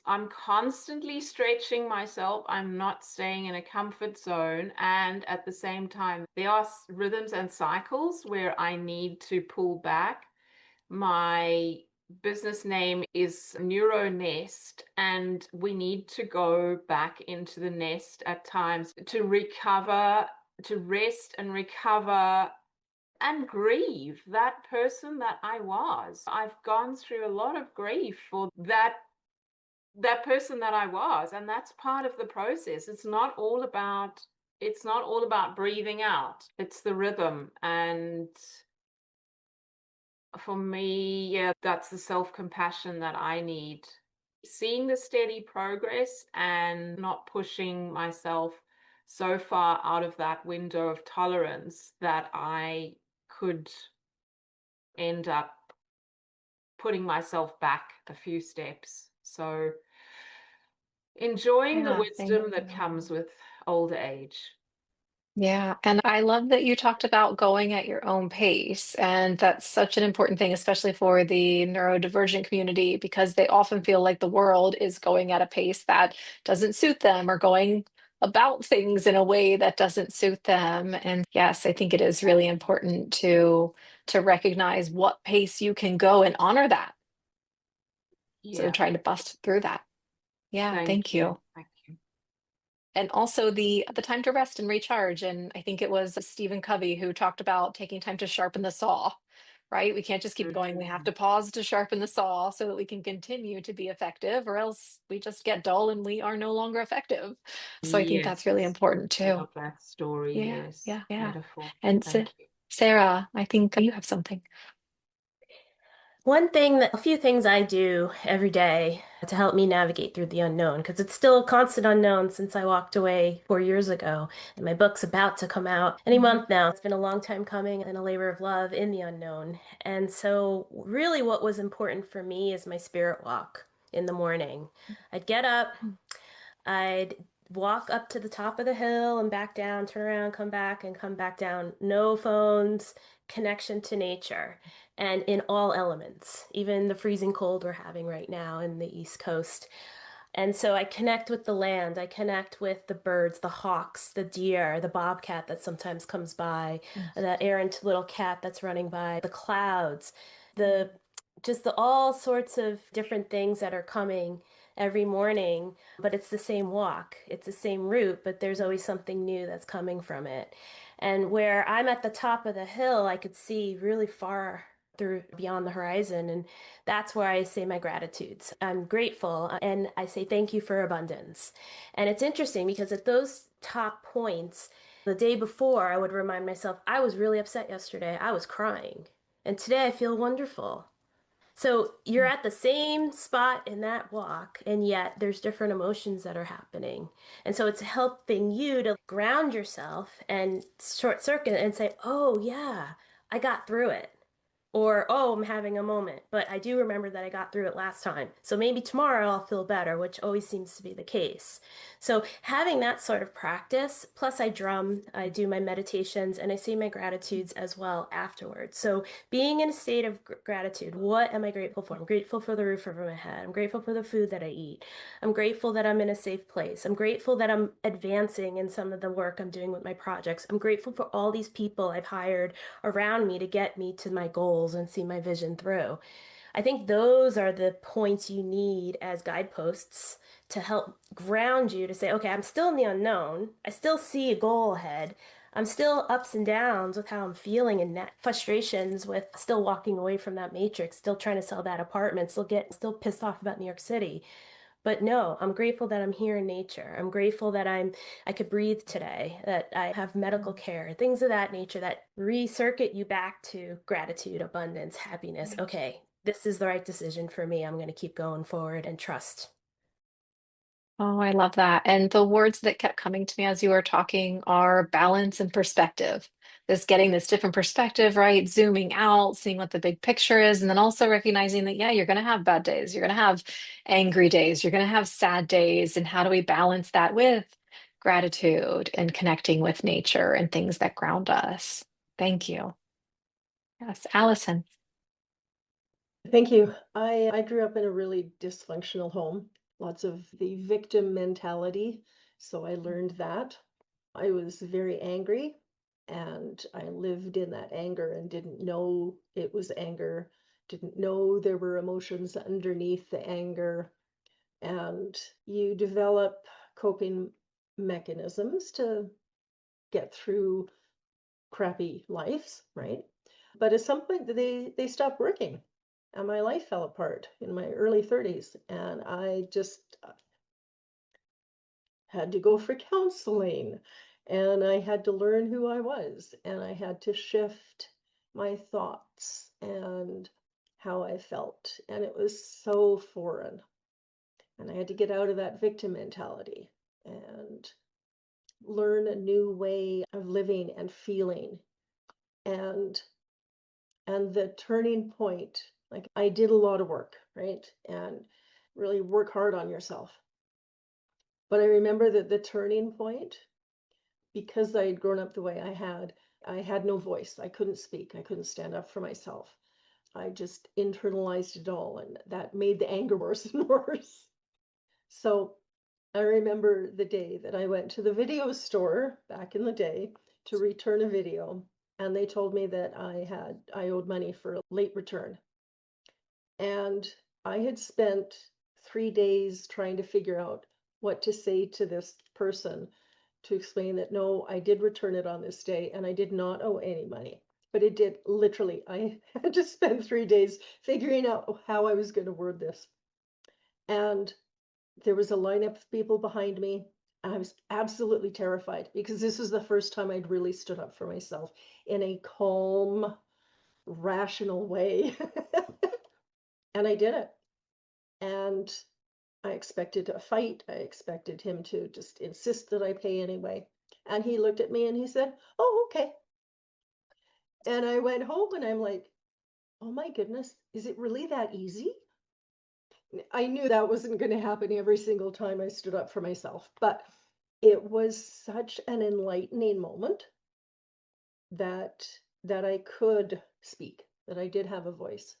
I'm constantly stretching myself. I'm not staying in a comfort zone. And at the same time, there are rhythms and cycles where I need to pull back. My business name is Neuronest, and we need to go back into the nest at times to recover, to rest and recover and grieve that person that I was. I've gone through a lot of grief for that person that I was, and that's part of the process. It's not all about breathing out. It's the rhythm. And for me, yeah, that's the self-compassion that I need. Seeing the steady progress and not pushing myself so far out of that window of tolerance that I could end up putting myself back a few steps. So enjoying the Yeah, thank wisdom that you. comes with older age. Yeah, and I love that you talked about going at your own pace. And that's such an important thing, especially for the neurodivergent community, because they often feel like the world is going at a pace that doesn't suit them or going about things in a way that doesn't suit them. And yes, I think it is really important to recognize what pace you can go and honor that instead of Yeah, trying to bust through that. Yeah, thank thank you. you. Thank you. And also the time to rest and recharge. And I think it was Stephen Covey who talked about taking time to sharpen the saw, right? We can't just keep going. We have to pause to sharpen the saw so that we can continue to be effective, or else we just get dull and we are no longer effective. So I think that's really Yes. important I too. love that story. Yeah, Yes. yeah, yeah. Metaphor. And Thank you. Sarah, I think you have something. A few things I do every day to help me navigate through the unknown, because it's still a constant unknown since I walked away 4 years ago. And my book's about to come out any month now. It's been a long time coming and a labor of love in the unknown. And so, really, what was important for me is my spirit walk in the morning. I'd get up, I'd walk up to the top of the hill and back down, turn around, come back, and come back down. No phones, connection to nature, and in all elements, even the freezing cold we're having right now in the East Coast. And so I connect with the land. I connect with the birds, the hawks, the deer, the bobcat that sometimes comes by, that errant little cat that's running by, the clouds, the just the all sorts of different things that are coming every morning, but it's the same walk. It's the same route, but there's always something new that's coming from it. And where I'm at the top of the hill, I could see really far through beyond the horizon. And that's where I say my gratitudes. I'm grateful and I say thank you for abundance. And it's interesting because at those top points, the day before, I would remind myself, I was really upset yesterday. I was crying. And today I feel wonderful. So you're at the same spot in that walk, and yet there's different emotions that are happening. And so it's helping you to ground yourself and short circuit and say, oh, yeah, I got through it. Or, oh, I'm having a moment, but I do remember that I got through it last time. So maybe tomorrow I'll feel better, which always seems to be the case. So having that sort of practice, plus I drum, I do my meditations, and I say my gratitudes as well afterwards. So being in a state of gratitude, what am I grateful for? I'm grateful for the roof over my head. I'm grateful for the food that I eat. I'm grateful that I'm in a safe place. I'm grateful that I'm advancing in some of the work I'm doing with my projects. I'm grateful for all these people I've hired around me to get me to my goals and see my vision through. I think those are the points you need as guideposts to help ground you to say, okay, I'm still in the unknown. I still see a goal ahead. I'm still ups and downs with how I'm feeling and frustrations with still walking away from that matrix, still trying to sell that apartment, still pissed off about New York City. But no, I'm grateful that I'm here in nature. I'm grateful that I could breathe today, that I have medical care, things of that nature that recircuit you back to gratitude, abundance, happiness. Okay, this is the right decision for me. I'm going to keep going forward and trust. Oh, I love that. And the words that kept coming to me as you were talking are balance and perspective. This getting this different perspective, right? Zooming out, seeing what the big picture is, and then also recognizing that, yeah, you're going to have bad days. You're going to have angry days. You're going to have sad days. And how do we balance that with gratitude and connecting with nature and things that ground us? Thank you. Yes, Allison. Thank you. I grew up in a really dysfunctional home, lots of the victim mentality. So I learned that. I was very angry and I lived in that anger and didn't know it was anger, didn't know there were emotions underneath the anger. And you develop coping mechanisms to get through crappy lives, right? But at some point they stopped working and my life fell apart in my early 30s and I just had to go for counseling and I had to learn who I was and I had to shift my thoughts and how I felt and it was so foreign and I had to get out of that victim mentality and learn a new way of living and feeling and the turning point, like I did a lot of work, right? And really work hard on yourself. But I remember that the turning point, because I had grown up the way I had no voice. I couldn't speak. I couldn't stand up for myself. I just internalized it all, and that made the anger worse and worse. So I remember the day that I went to the video store back in the day to return a video, and they told me that I owed money for a late return. And I had spent 3 days trying to figure out what to say to this person to explain that no, I did return it on this day and I did not owe any money. but it did literally. I had to spend 3 days figuring out how I was going to word this. And there was a lineup of people behind me. I was absolutely terrified because this was the first time I'd really stood up for myself in a calm, rational way. And I did it. And I expected a fight. I expected him to just insist that I pay anyway. And he looked at me and he said, "Oh, okay." And I went home and I'm like, "Oh my goodness, is it really that easy?" I knew that wasn't going to happen every single time I stood up for myself, but it was such an enlightening moment that I could speak, that I did have a voice.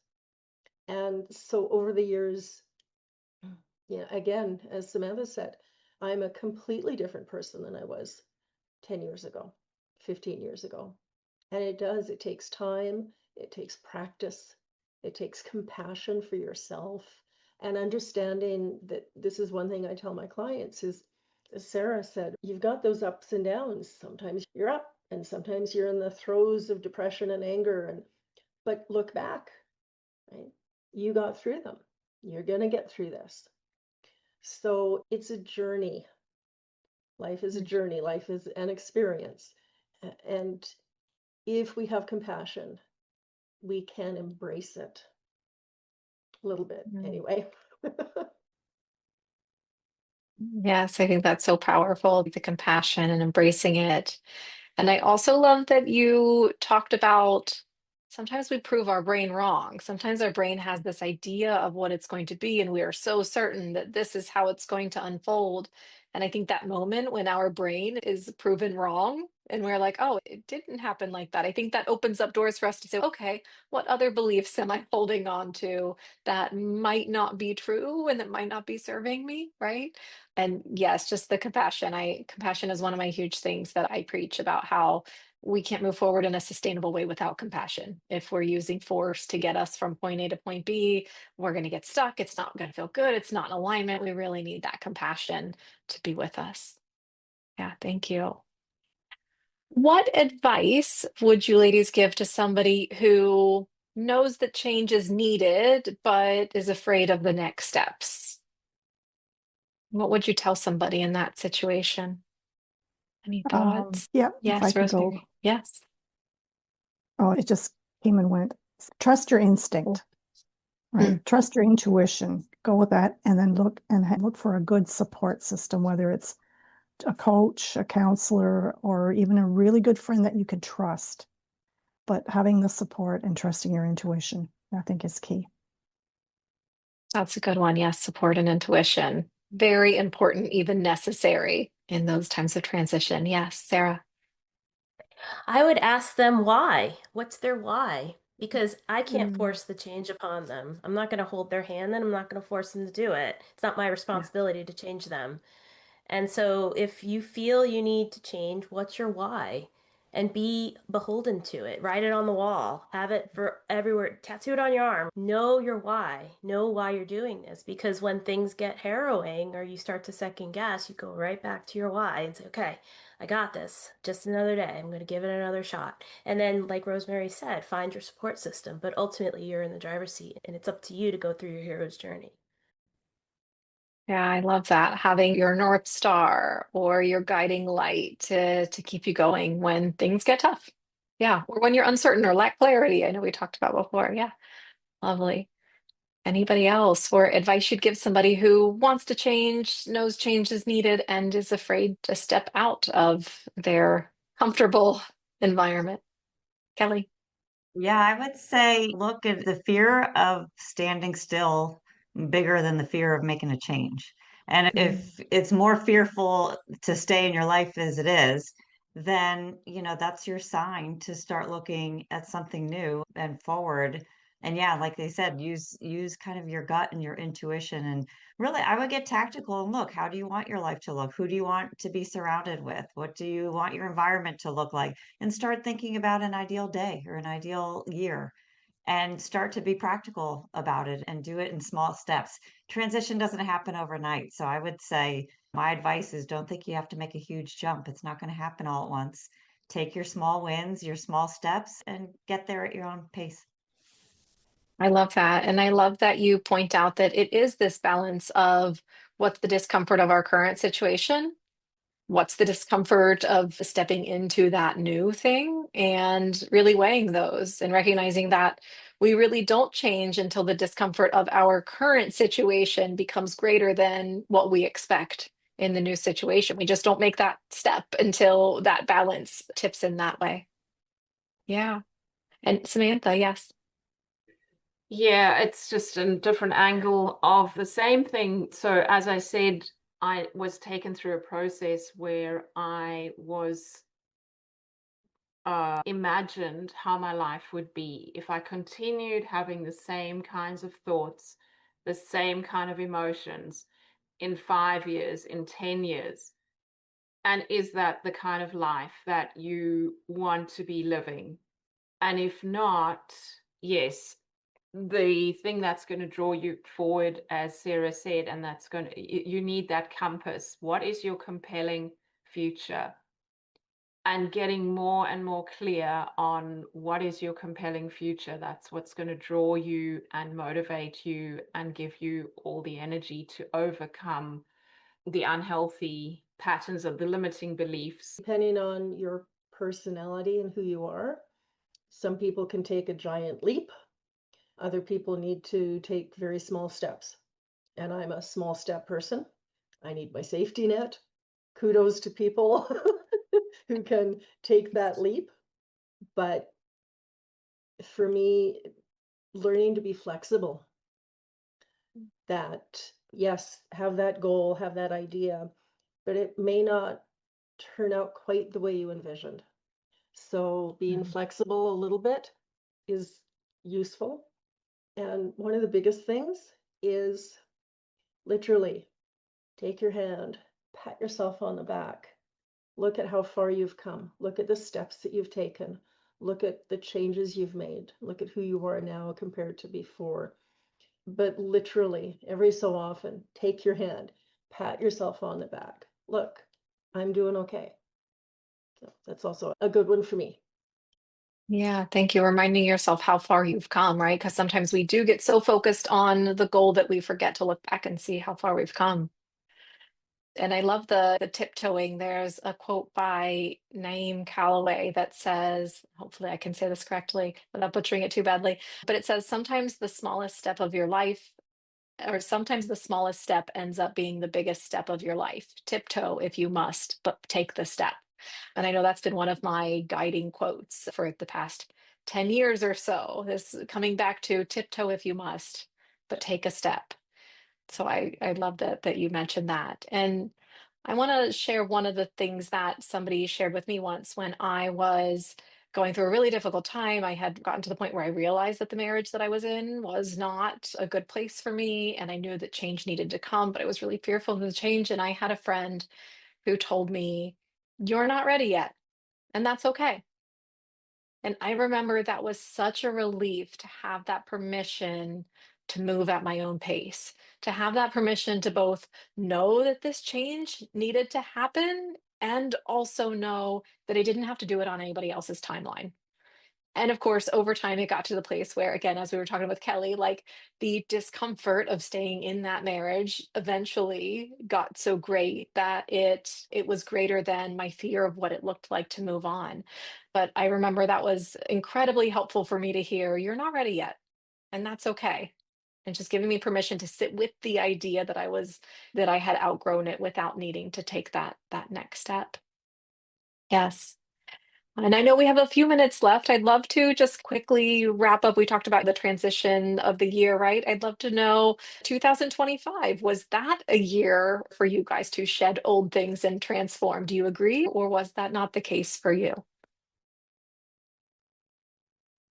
And so over the years, yeah, again, as Samantha said, I'm a completely different person than I was 10 years ago, 15 years ago. And it takes time, it takes practice, it takes compassion for yourself and understanding that this is one thing I tell my clients is, as Sara said, you've got those ups and downs. Sometimes you're up and sometimes you're in the throes of depression and anger but look back, right? You got through them. You're going to get through this. So it's a journey. Life is a journey. Life is an experience. And if we have compassion, we can embrace it a little bit anyway. Yes, I think that's so powerful, the compassion and embracing it. And I also love that you talked about sometimes we prove our brain wrong. Sometimes our brain has this idea of what it's going to be, and we are so certain that this is how it's going to unfold. And I think that moment when our brain is proven wrong and we're like, oh, it didn't happen like that. I think that opens up doors for us to say, okay, what other beliefs am I holding on to that might not be true and that might not be serving me, right? And yes, just the compassion. Compassion is one of my huge things that I preach about how we can't move forward in a sustainable way without compassion. If we're using force to get us from point A to point B, we're going to get stuck. It's not going to feel good. It's not in alignment. We really need that compassion to be with us. Yeah, thank you. What advice would you ladies give to somebody who knows that change is needed, but is afraid of the next steps? What would you tell somebody in that situation? Any thoughts? Yeah, if I Yes, could go. Rosemary. Yes. Oh, it just came and went. Trust your instinct, right? Trust your intuition. Go with that, and then look for a good support system, whether it's a coach, a counselor, or even a really good friend that you could trust. But having the support and trusting your intuition, I think, is key. That's a good one. Yes, support and intuition. Very important, even necessary in those times of transition. Yes, Sara. I would ask them why. What's their why? Because I can't force the change upon them. I'm not going to hold their hand and I'm not going to force them to do it. It's not my responsibility to change them. And so if you feel you need to change, what's your why? And be beholden to it. Write it on the wall. Have it for everywhere. Tattoo it on your arm. Know your why. Know why you're doing this. Because when things get harrowing or you start to second guess, you go right back to your why and say, okay, I got this. Just another day. I'm going to give it another shot. And then, like Rosemary said, find your support system. But ultimately, you're in the driver's seat and it's up to you to go through your hero's journey. Yeah, I love that. Having your North Star or your guiding light to keep you going when things get tough. Yeah, or when you're uncertain or lack clarity. I know we talked about before. Yeah, lovely. Anybody else or advice you'd give somebody who wants to change, knows change is needed, and is afraid to step out of their comfortable environment? Kelly. Yeah, I would say look at the fear of standing still bigger than the fear of making a change. And if it's more fearful to stay in your life as it is, then, that's your sign to start looking at something new and forward. And yeah, like they said, use kind of your gut and your intuition. And really, I would get tactical and look, how do you want your life to look? Who do you want to be surrounded with? What do you want your environment to look like? And start thinking about an ideal day or an ideal year and start to be practical about it and do it in small steps. Transition doesn't happen overnight. So I would say my advice is don't think you have to make a huge jump. It's not going to happen all at once. take your small wins, your small steps, and get there at your own pace. I love that. And I love that you point out that it is this balance of what's the discomfort of our current situation, what's the discomfort of stepping into that new thing, and really weighing those and recognizing that we really don't change until the discomfort of our current situation becomes greater than what we expect in the new situation. We just don't make that step until that balance tips in that way. Yeah. And Samantha, yes. Yeah, it's just a different angle of the same thing. So, as I said, I was taken through a process where I was imagined how my life would be if I continued having the same kinds of thoughts, the same kind of emotions in 5 years, in 10 years. And is that the kind of life that you want to be living? And if not, yes, the thing that's going to draw you forward, as Sara said, and that's going to, you need that compass. What is your compelling future? And getting more and more clear on what is your compelling future. That's what's going to draw you and motivate you and give you all the energy to overcome the unhealthy patterns of the limiting beliefs. Depending on your personality and who you are, some people can take a giant leap. Other people need to take very small steps. And I'm a small step person. I need my safety net. Kudos to people who can take that leap. But for me, learning to be flexible, that yes, have that goal, have that idea, but it may not turn out quite the way you envisioned. So being flexible a little bit is useful. And one of the biggest things is literally take your hand, pat yourself on the back, look at how far you've come, look at the steps that you've taken, look at the changes you've made, look at who you are now compared to before. But literally, every so often, take your hand, pat yourself on the back. Look, I'm doing okay. So that's also a good one for me. Yeah, thank you. Reminding yourself how far you've come, right? Because sometimes we do get so focused on the goal that we forget to look back and see how far we've come. And I love the tiptoeing. There's a quote by Naeem Calloway that says, hopefully I can say this correctly without butchering it too badly, but it says sometimes the smallest step of your life, or sometimes the smallest step ends up being the biggest step of your life. Tiptoe if you must, but take the step. And I know that's been one of my guiding quotes for the past 10 years or so. This coming back to tiptoe if you must, but take a step. So I love that you mentioned that. And I want to share one of the things that somebody shared with me once when I was going through a really difficult time. I had gotten to the point where I realized that the marriage that I was in was not a good place for me, and I knew that change needed to come, but I was really fearful of the change. And I had a friend who told me, "You're not ready yet, and that's okay." And I remember that was such a relief to have that permission to move at my own pace, to have that permission to both know that this change needed to happen and also know that I didn't have to do it on anybody else's timeline. And of course, over time, it got to the place where, again, as we were talking with Kelly, like the discomfort of staying in that marriage eventually got so great that it was greater than my fear of what it looked like to move on. But I remember that was incredibly helpful for me to hear, "You're not ready yet, and that's okay." And just giving me permission to sit with the idea that I had outgrown it without needing to take that next step. Yes. And I know we have a few minutes left. I'd love to just quickly wrap up. We talked about the transition of the year, right? I'd love to know 2025, was that a year for you guys to shed old things and transform? Do you agree? Or was that not the case for you?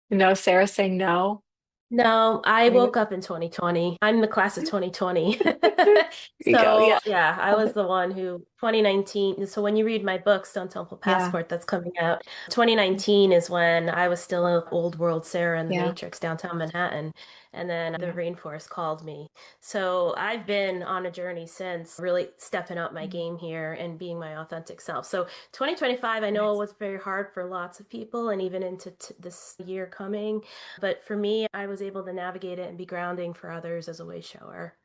No, Sarah saying no. No, I David? woke up in 2020. I'm the class of 2020. There you go. So, Yeah. yeah, I was the one who 2019. So when you read my book, Stone Temple Yeah. Passport, that's coming out, 2019 is when I was still an old world Sara in the Yeah. Matrix downtown Manhattan. And then the Yeah. rainforest called me. So I've been on a journey since, really stepping up my game here and being my authentic self. So 2025, I know it was very hard for lots of people and even into this year coming. But for me, I was able to navigate it and be grounding for others as a way shower.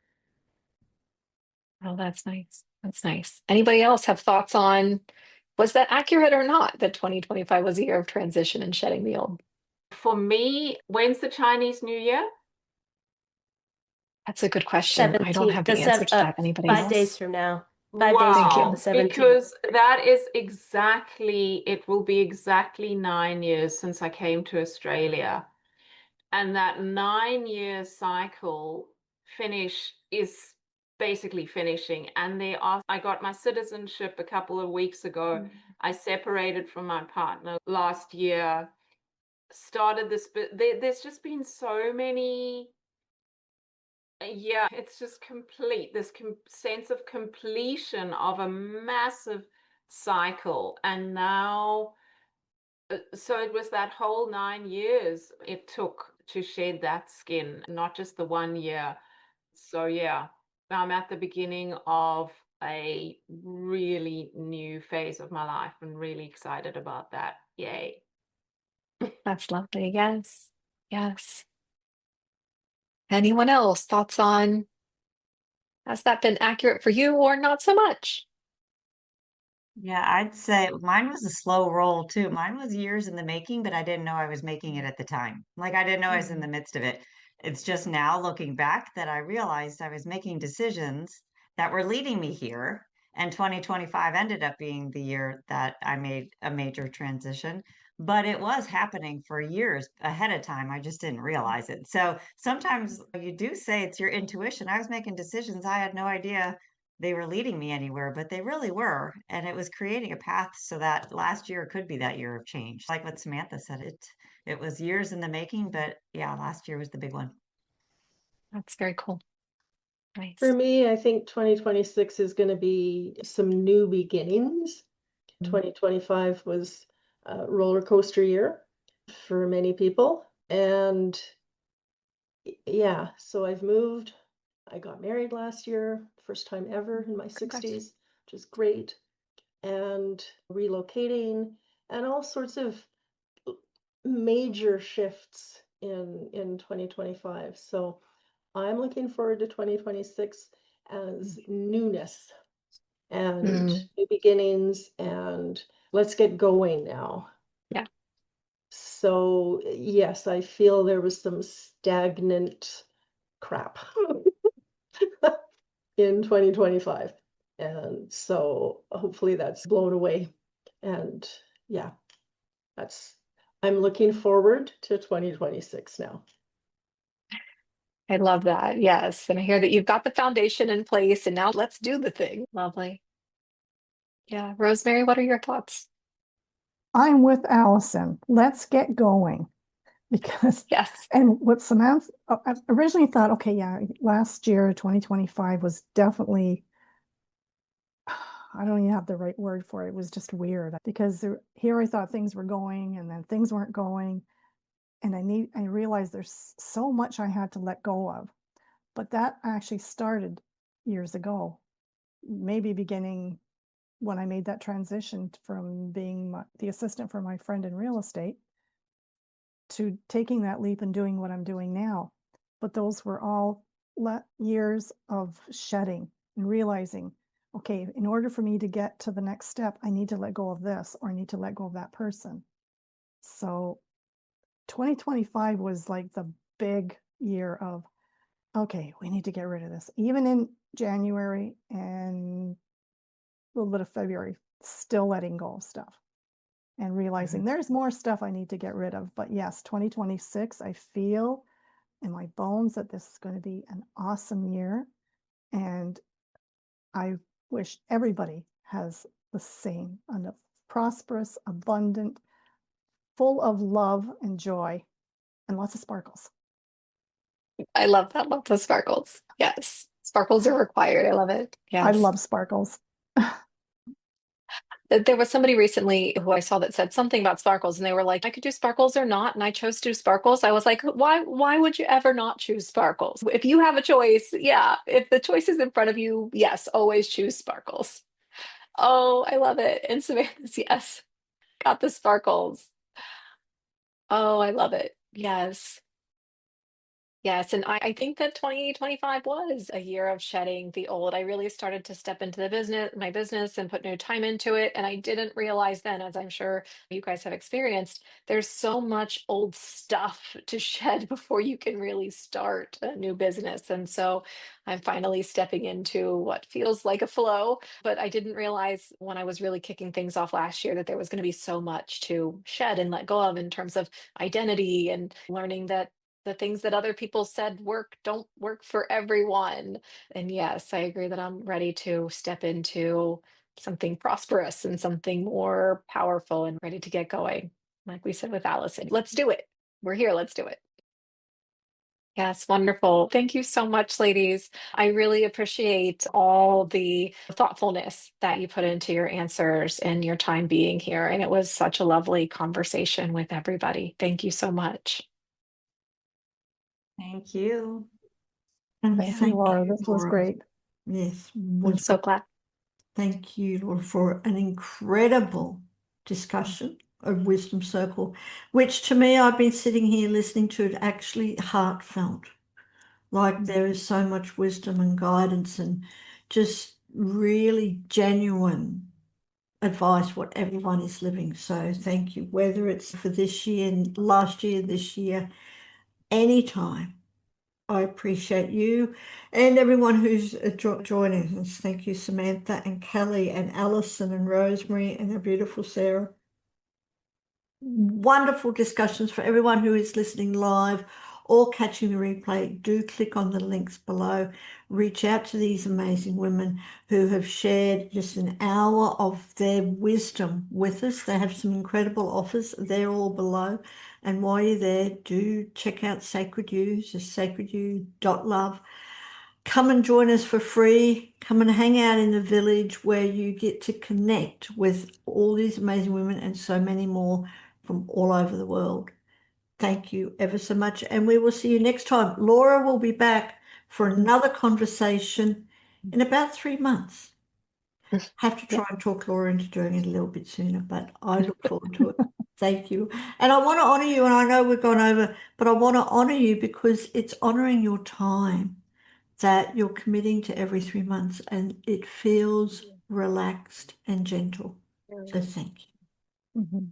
Oh, that's nice. That's nice. Anybody else have thoughts on, was that accurate or not, that 2025 was a year of transition and shedding the old? For me, when's the Chinese New Year? That's a good question. I don't 17th, have the answer to that. Anybody 5 days else? from now. 5 days Thank from now, Wow, the you. 17th. because that is exactly, it will be exactly 9 years since I came to Australia. And that 9 year cycle is basically finishing. And I got my citizenship a couple of weeks ago. I separated from my partner last year, started this, but there's just been so many. Yeah, it's just complete, this sense of completion of a massive cycle. And now, so it was that whole 9 years it took to shed that skin, not just the 1 year. So, yeah, I'm at the beginning of a really new phase of my life and really excited about that. Yay. That's lovely. Yes. Yes. Anyone else? Thoughts on, has that been accurate for you or not so much? Yeah, I'd say mine was a slow roll too. Mine was years in the making, but I didn't know I was making it at the time. Like I didn't know I was in the midst of it. It's just now looking back that I realized I was making decisions that were leading me here. And 2025 ended up being the year that I made a major transition, but it was happening for years ahead of time. I just didn't realize it. So sometimes you do say it's your intuition. I was making decisions I had no idea they were leading me anywhere, but they really were. And it was creating a path so that last year could be that year of change. Like what Samantha said, it was years in the making, but yeah, last year was the big one. That's very cool. For Nice. me, I think 2026 is going to be some new beginnings. 2025 was a roller coaster year for many people. And yeah, so I've moved. I got married last year, first time ever in my Congrats. 60s, which is great. And relocating and all sorts of major shifts in 2025. So I'm looking forward to 2026 as newness and Mm, new beginnings and let's get going now. yeah. So yes, I feel there was some stagnant crap in 2025. And so hopefully that's blown away. And yeah, I'm looking forward to 2026 now. I love that. Yes. And I hear that you've got the foundation in place and now let's do the thing. Lovely. Yeah. Rosemary, what are your thoughts? I'm with Alison. Let's get going. Because, Yes. and what Samantha, I originally thought, okay, yeah, last year, 2025 was definitely, I don't even have the right word for it. It was just weird because here I thought things were going and then things weren't going. And I realized there's so much I had to let go of. But that actually started years ago, maybe beginning when I made that transition from being the assistant for my friend in real estate to taking that leap and doing what I'm doing now. But those were all years of shedding and realizing, okay, in order for me to get to the next step, I need to let go of this or I need to let go of that person. So 2025 was like the big year of, okay, we need to get rid of this. Even in January and a little bit of February, still letting go of stuff and realizing there's more stuff I need to get rid of. But yes, 2026, I feel in my bones that this is going to be an awesome year. And I wish everybody has the same, a prosperous, abundant, full of love and joy and lots of sparkles. I love that. Lots of sparkles. Yes. Sparkles are required. I love it. I Yes. love sparkles. There was somebody recently who I saw that said something about sparkles, and they were like, I could do sparkles or not, and I chose to do sparkles. I was like, why would you ever not choose sparkles? If you have a choice, yeah, if the choice is in front of you, yes, always choose sparkles. Oh, I love it. And Samantha's, yes, got the sparkles. Oh, I love it. Yes. Yes, and I think that 2025 was a year of shedding the old. I really started to step into my business and put new time into it. And I didn't realize then, as I'm sure you guys have experienced, there's so much old stuff to shed before you can really start a new business. And so I'm finally stepping into what feels like a flow. But I didn't realize when I was really kicking things off last year that there was going to be so much to shed and let go of in terms of identity and learning that the things that other people said work don't work for everyone. And yes, I agree that I'm ready to step into something prosperous and something more powerful and ready to get going. Like we said with Allison, let's do it. We're here, let's do it. Yes, wonderful. Thank you so much, ladies. I really appreciate all the thoughtfulness that you put into your answers and your time being here. And it was such a lovely conversation with everybody. Thank you so much. Thank you. And Thank you, Laura. This was Laura. great. Yes, I'm so glad. thank you, Laura, for an incredible discussion of Wisdom Circle, which to me, I've been sitting here listening to it actually heartfelt. Like there is so much wisdom and guidance and just really genuine advice what everyone is living. So thank you, whether it's for this year and last year, this year, anytime. I appreciate you and everyone who's joining us. Thank you, Samantha and Kelly and Alison and Rosemary and our beautiful Sara. Wonderful discussions for everyone who is listening live or catching the replay. Do click on the links below. Reach out to these amazing women who have shared just an hour of their wisdom with us. They have some incredible offers. They're all below. And while you're there, do check out Sacred You, just sacredyou.love. Come and join us for free. Come and hang out in the village where you get to connect with all these amazing women and so many more from all over the world. Thank you ever so much. And we will see you next time. Laura will be back for another conversation in about 3 months. Have to try and talk Laura into doing it a little bit sooner, but I look forward to it. Thank you. And I want to honor you, and I know we've gone over, but I want to honor you because it's honoring your time that you're committing to every 3 months and it feels relaxed and gentle. So thank you. Mhm.